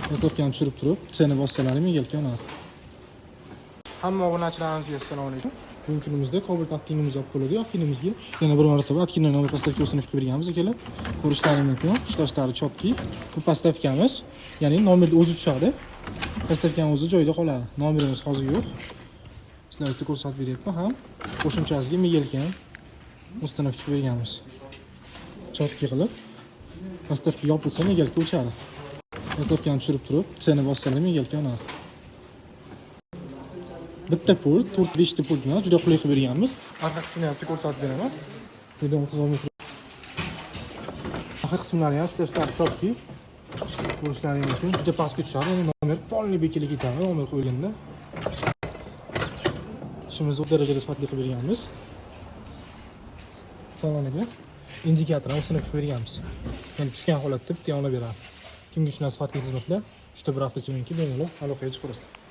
Dastlabkini tushirib turib, seni bossalarim yelka yonadi. Hamma obunachilarimizga assalomu alaykum. Bugungi kunimizda Cobalt Actingimiz olib qo'yildi. Actingimizga yana bir marotaba Actingning nomi postavkasini qilib berganmiz akalar. Ko'rishlaringiz mumkin. Ishlashlari chopki. Bu postavkamiz, ya'ni nomerda o'zi tushadi. Postavkamiz o'zi joyida qoladi. Nomerimiz hozir yo'q. Sizlarga ko'rsatib beryapman ham. Qo'shimchasiga migelka ham ustanavka qilib berganmiz. Chopki qilib postavka yopilsa migelka o'chadi. Postavkani tushirib turib, seni bossalar migelka yonadi. Bitta pult, 4-5 ta pult bilan juda qulay qilib berganmiz. Arqa qismini ham ko'rsatib beraman. Video o'tkazib arqa qismlari ham ishlashlari chopki. Ko'rishlaringiz mumkin. Juda pastga tushadi. Ya'ni nomer polni bekilib ketadi, nomer qo'yganda. Ishimizni o'z darajada sifatli qilib berganmiz. Saloniga indikator ham ustiga qilib berganmiz. Ya'ni tushgan holatda bitta yonib beradi. Kimga shunaqa sifatli xizmatlar 3 ta bir haftacha mumkin bemalol aloqaga chiqasizlar.